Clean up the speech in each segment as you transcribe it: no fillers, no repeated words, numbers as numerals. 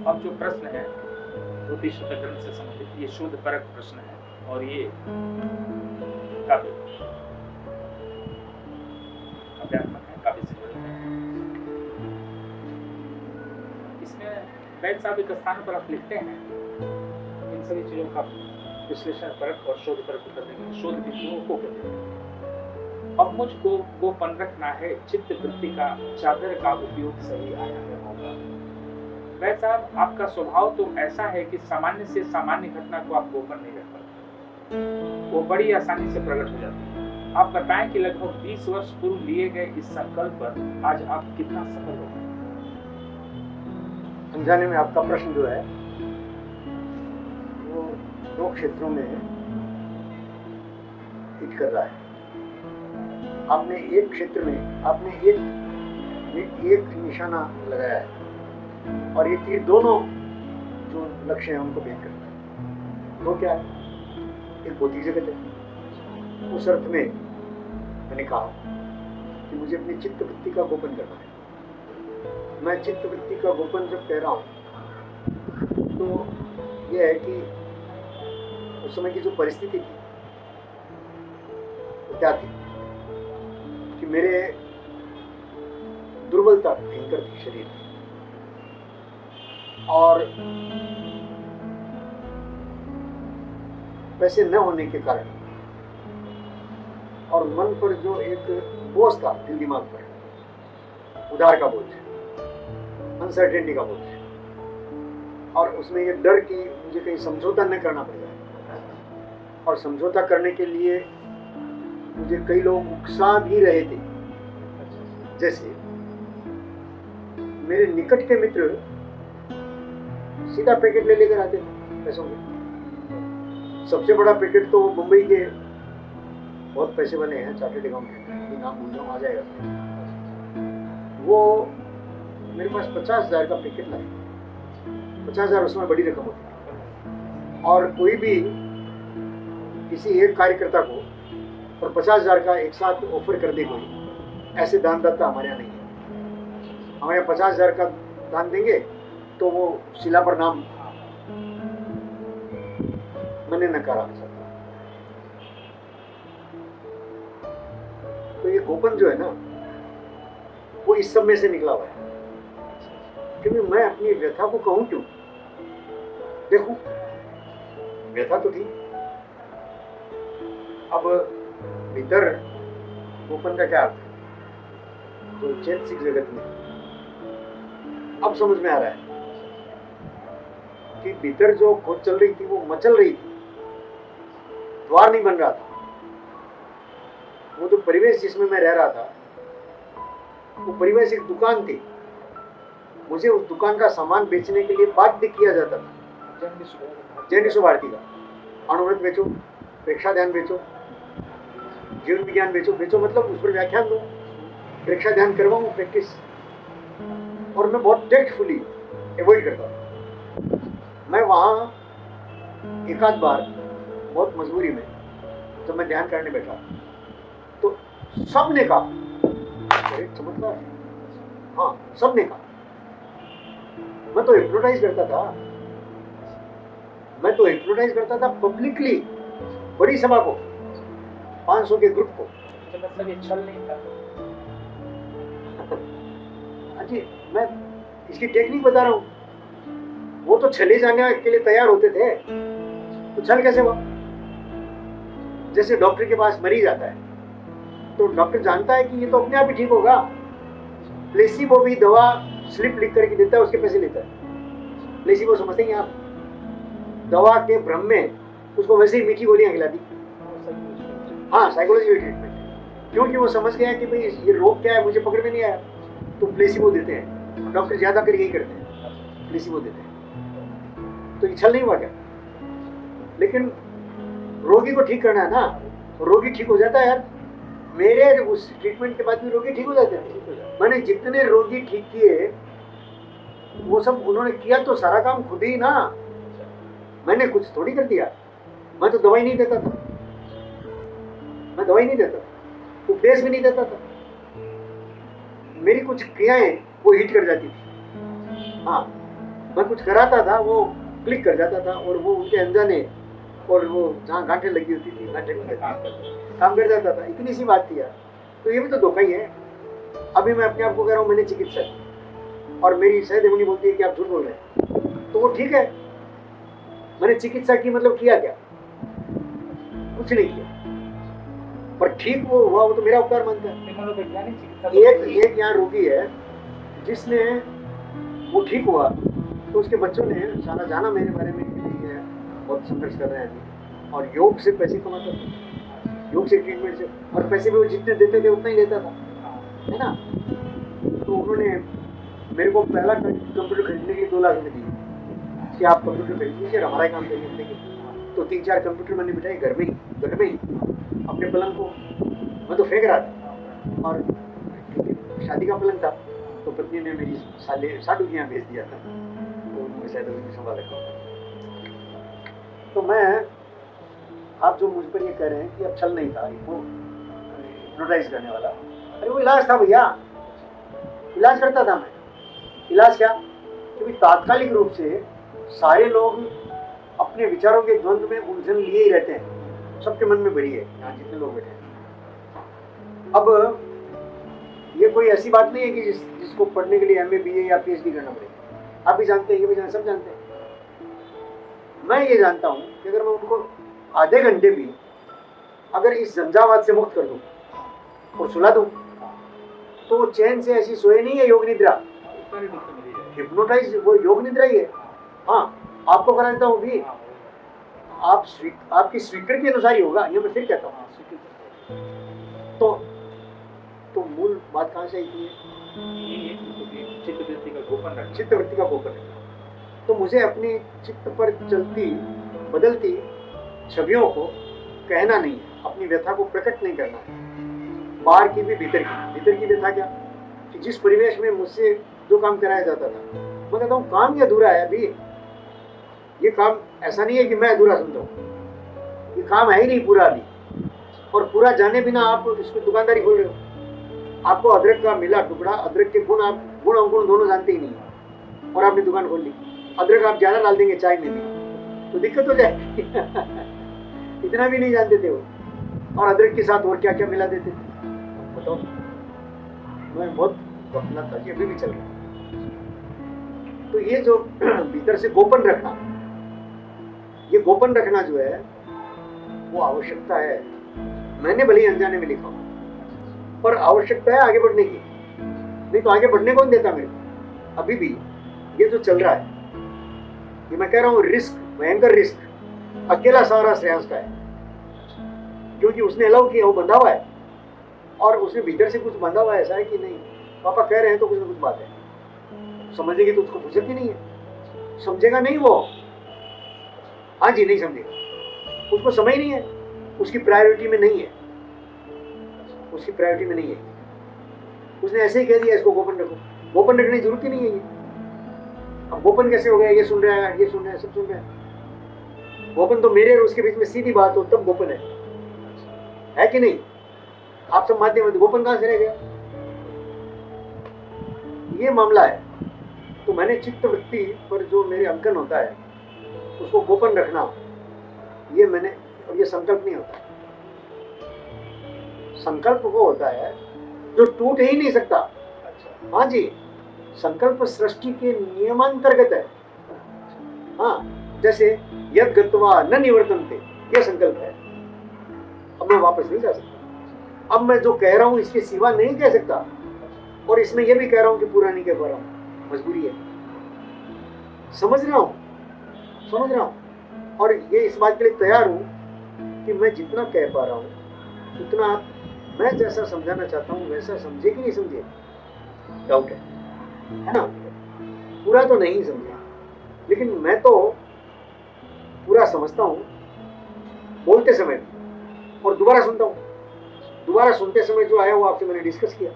अब जो प्रश्न है ज्योतिष ग्रंथ से संबंधित, ये शोधपरक प्रश्न है और ये काफी अध्यात्मक है, काफी से जुड़े हैं। इसमें वैद्य साहब एक स्थान पर आप लिखते हैं इन सभी चीजों का विश्लेषण परक और शोध परक करने के शोध बिंदुओं को कहते हैं। अब मुझको गोपन रखना है, चित्त वृत्ति का चादर का उपयोग सही आया है होगा। वैद्य साहब, आपका स्वभाव तो ऐसा है कि सामान्य से सामान्य घटना को आप गोपन नहीं रख पाते, वो बड़ी आसानी से प्रकट हो जाती है। आप बताएं कि लगभग 20 वर्ष पूर्व लिए गए इस संकल्प पर आज आप कितना सफल हो गए? समझाने में आपका प्रश्न जो है वो दो क्षेत्रों में हिट कर रहा है। आपने एक क्षेत्र में आपने एक निशाना लगाया है और ये तीर दोनों जो लक्ष्य हैं उनको भेद करता है। तो क्या है? एक भौतिक जगत है। उस अर्थ में मैंने कहा कि मुझे अपनी चित्त वृत्ति का गोपन करना है। मैं चित्त वृत्ति का गोपन जब कह रहा हूँ तो यह है कि उस समय की जो परिस्थिति थी वो क्या थी कि मेरे दुर्बलता भयंकर थी शरीर की, और पैसे न होने के कारण और मन पर जो एक बोझ था, दिल दिमाग पर उधार का बोझ, अनसर्टेनिटी का बोझ, और उसमें ये डर कि मुझे कहीं समझौता न करना पड़ जाए, और समझौता करने के लिए मुझे कई लोग उकसा भी रहे थे। जैसे मेरे निकट के मित्र सीधा पैकेट ले लेकर आते थे पैसों में। सबसे बड़ा पैकेट तो मुंबई के बहुत पैसे वाले हैं, चार्टर्ड अकाउंटेंट, नाम भूल जाऊँ आ जाएगा, वो मेरे पास 50,000 का पैकेट लाए। 50,000 उस समय बड़ी रकम होती है, और कोई भी किसी एक कार्यकर्ता को और 50,000 का एक साथ ऑफर कर दे कोई, ऐसे दानदाता हमारे यहाँ नहीं है। हमारे यहाँ 50,000 का दान देंगे तो वो शिला पर नाम मैंने नकारा सकता। तो ये गोपन जो है ना वो इस सब में से निकला हुआ है, क्योंकि मैं अपनी व्यथा को कहूं क्यों? देखो, व्यथा तो थी, अब भीतर गोपन का क्या अर्थ है? तो चैतसिक जगत में अब समझ में आ रहा है कि भीतर जो खोज चल रही थी वो मचल रही थी, द्वार नहीं बन रहा था। वो जो परिवेश जिसमें मैं रह रहा था वो परिवेश एक दुकान थी। मुझे उस दुकान का सामान बेचने के लिए बाध्य किया जाता था। जैन विश्व भारती का अणुव्रत बेचो, प्रेक्षा ध्यान बेचो, जीवन विज्ञान बेचो, बेचो मतलब उस पर व्याख्यान दो, प्रेक्षा ध्यान करवाऊं प्रैक्टिस, और मैं बहुत टेक्टफुली अवॉइड करता हूँ। मैं वहाँ एक आध बार बहुत मजबूरी में जब मैं ध्यान करने बैठा तो सबने कहा, अरे चमत्कार, हाँ सबने कहा। मैं तो हिप्नोटाइज करता था पब्लिकली, बड़ी सभा को, 500 के ग्रुप को। मतलब ये छल नहीं था। अजी मैं इसकी टेक्निक बता रहा हूँ। वो तो छले जाने के लिए तैयार होते थे, तो छल कैसे हुआ? जैसे डॉक्टर के पास मरीज आता है तो डॉक्टर जानता है कि ये तो अपने आप ही ठीक होगा, प्लेसिबो भी दवा स्लिप लिख करके देता है, उसके पैसे लेता है। प्लेसिबो समझते हैं आप? दवा के भ्रम में उसको वैसे ही मीठी गोलियां खिला दी। हाँ, साइकोलॉजिकल ट्रीटमेंट, क्योंकि वो समझ गया कि भाई ये रोग क्या है मुझे पकड़ में नहीं आया, तो प्लेसिबो देते हैं। डॉक्टर ज्यादा कर यही करते हैं, प्लेसिबो देते हैं। तो ये छल नहीं हुआ क्या? लेकिन रोगी को ठीक करना है ना, रोगी ठीक हो जाता है यार। मेरे उस ट्रीटमेंट के बाद भी रोगी ठीक हो जाते हैं। मैंने जितने रोगी ठीक किए वो सब उन्होंने किया तो सारा काम खुद ही ना, मैंने कुछ थोड़ी कर दिया। मैं तो दवाई नहीं देता था, मैं दवाई नहीं देता था, उपदेश भी नहीं देता था। मेरी कुछ क्रियाएं वो हिट कर जाती थी। हाँ, मैं कुछ कराता था, वो क्लिक कर जाता था और वो उनके अनजाने और वो जहाँ गांठें लगी होती थी गांठें काम कर जाता था। इतनी सी बात थी यार। तो ये भी तो धोखा ही है। अभी मैं अपने आप को कह रहा हूँ मैंने चिकित्सा की और मेरी सहदेवनी बोलती है कि आप झूठ बोल रहे हैं, तो वो ठीक है। मैंने चिकित्सा की मतलब किया क्या? कुछ नहीं किया, पर ठीक वो हुआ, वो तो मेरा उपकार मानता है। मनोवैज्ञानिक चिकित्सा एक यहाँ रोगी है जिसने वो ठीक हुआ तो उसके बच्चों ने सारा जाना मेरे बारे में कि ये बहुत संघर्ष कर रहे हैं अभी और योग से पैसे कमाता था, योग से ट्रीटमेंट से, और पैसे भी वो जितने देते थे उतना ही लेता था, है ना। तो उन्होंने मेरे को पहला कंप्यूटर खरीदने के लिए 2 लाख रुपये दिए कि आप कंप्यूटर खरीद लीजिए, हमारा ही काम करिए। तो 3-4 कंप्यूटर मैंने बिठाए घर में ही अपने पलंग को मैं तो फेंक रहा था, और शादी का पलंग था तो पत्नी ने मेरी साडू के यहाँ भेज दिया था, तो उन्होंने शायद उनकी संभाल रखा। तो मैं, आप जो मुझ पर ये कह रहे हैं कि अब छल नहीं था, वो हिप्नोटाइज करने वाला, अरे वो इलाज था भैया, इलाज करता था मैं। इलाज क्या? क्योंकि तात्कालिक रूप से सारे लोग अपने विचारों के द्वंद्व में उलझन लिए ही रहते हैं, सबके मन में भरी है यहाँ जितने लोग बैठे हैं। अब ये कोई ऐसी बात नहीं है कि जिसको पढ़ने के लिए MA BA या PhD करना पड़ेगा। आप भी जानते हैं, ये भी जानते, सब जानते हैं। मैं ये जानता हूँ कि अगर मैं उनको आधे घंटे भी अगर इस झंझावात से मुक्त कर दूँ और सुला दूँ तो चैन से ऐसी सोए नहीं है योग निद्रा। हिप्नोटाइज वो योग निद्रा ही है। हाँ, आपको करा देता हूँ भी, आपकी स्वीकृति के अनुसार ही होगा, ये मैं फिर कहता हूँ। तो मूल बात कहाँ से आई थी? चित्तवृत्ति का गोपन रखना। तो मुझे अपनी चित्त पर चलती बदलती छवियों को कहना नहीं है, अपनी व्यथा को प्रकट नहीं करना है, बाहर की भी भीतर की व्यथा। क्या कि जिस परिवेश में मुझसे जो काम कराया जाता था, मैं कहता हूँ काम ही अधूरा है अभी। ये काम ऐसा नहीं है कि मैं अधूरा समझता हूँ, ये काम है ही नहीं पूरा अभी, और पूरा जाने बिना आप इसको दुकानदारी खोल रहे हो। आपको अदरक का मिला टुकड़ा, अदरक के गुण आप गुण अवगुण दोनों जानते ही नहीं, और आपने दुकान खोल ली। अदरक आप ज्यादा डाल देंगे चाय में भी तो दिक्कत हो जाएगी। इतना भी नहीं जानते थे वो, और अदरक के साथ और क्या क्या मिला देते थे बताओ। मैं बहुत अपना था, अभी भी चल रहा है। तो ये जो भीतर से गोपन रखना, ये गोपन रखना जो है वो आवश्यकता है। मैंने भले ही अनजाने में लिखा, पर आवश्यकता है आगे बढ़ने की, नहीं तो आगे बढ़ने कौन देता मेरे को। अभी भी ये जो चल रहा है, ये मैं कह रहा हूँ रिस्क, भयंकर रिस्क अकेला सहारा श्रेयांश का है, क्योंकि उसने अलाउ किया, वो बंधा हुआ है, और उसने भीतर से कुछ बंधा हुआ है। ऐसा है कि नहीं, पापा कह रहे हैं तो कुछ ना कुछ बात है, समझने की तो उसको फुर्सत ही नहीं है। समझेगा नहीं वो, हाँ जी नहीं समझेगा, उसको समझ नहीं है, उसकी प्रायोरिटी में नहीं है, उसकी प्रायोरिटी में नहीं है। उसने ऐसे ही कह दिया इसको गोपन रखो, गोपन रखने की जरूरत ही नहीं है। ये अब गोपन कैसे हो गया? ये सुन रहा है, ये सुन रहा है, सब सुन रहा है। गोपन तो मेरे और उसके बीच में सीधी बात हो तब गोपन है कि नहीं? आप सब माध्यम में, गोपन कहां से रह गया? ये मामला है। तो मैंने चित्तवृत्ति पर जो मेरे अंकन होता है उसको गोपन रखना, ये मैंने, और ये संकल्प नहीं होता। संकल्प वो होता है जो टूट ही नहीं सकता। हाँ जी, संकल्प सृष्टि के नियमांतर्गत है। हाँ, जैसे यद गत्वा न निवर्तन्ते, ये संकल्प है। अब मैं वापस नहीं जा सकता, अब मैं जो कह रहा हूं इसके सिवा नहीं कह सकता, और इसमें यह भी कह रहा हूं कि पूरा नहीं कह पा रहा हूं, मजबूरी है। समझ रहा हूं, और ये इस बात के लिए तैयार हूं कि मैं जितना कह पा रहा हूं उतना मैं जैसा समझाना चाहता हूं वैसा समझे कि नहीं समझे, डाउट है ना। पूरा तो नहीं समझे, लेकिन मैं तो पूरा समझता हूं बोलते समय, और दोबारा सुनता हूं। दोबारा सुनते समय जो आया वो आपसे मैंने डिस्कस किया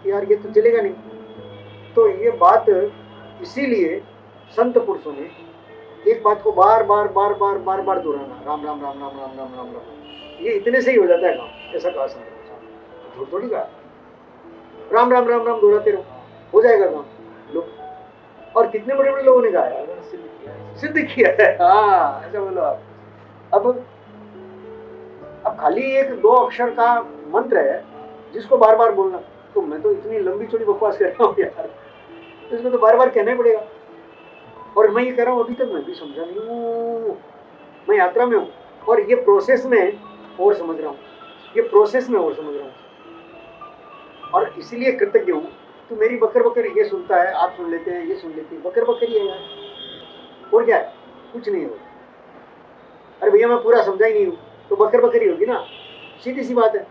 कि यार ये तो चलेगा नहीं। तो ये बात इसीलिए संत पुरुषों ने एक बात को बार बार बार बार बार बार दोहराना, राम राम राम राम राम राम राम राम, ये इतने से ही हो जाता है काम, ऐसा कहा संत पुरुषों, झूठ थोड़ी कहा। राम राम राम राम दोहराते रहो, हो जाएगा काम। लो, और कितने बड़े बड़े लोगों ने गाया है, उन्होंने सिद्ध किया है। सिद्ध किया है। हाँ ऐसा बोलो आप। अब खाली एक दो अक्षर का मंत्र है जिसको बार बार बोलना, तो मैं तो इतनी लंबी चौड़ी बकवास कर रहा हूँ यार, इसको तो बार बार कहना ही पड़ेगा। और मैं ये कह रहा हूँ अभी तक मैं भी समझा नहीं हूँ, मैं यात्रा में हूँ और ये प्रोसेस में और समझ रहा हूँ, ये प्रोसेस में और समझ रहा हूँ, और इसलिए कृतज्ञ हूँ। तो मेरी बकर बकर ये सुनता है, आप सुन लेते हैं, ये सुन लेते हैं, बकर बकर ही है यार, और क्या है, कुछ नहीं हो। अरे भैया मैं पूरा समझा ही नहीं हूँ तो बकर बकर ही होगी ना, सीधी सी बात है।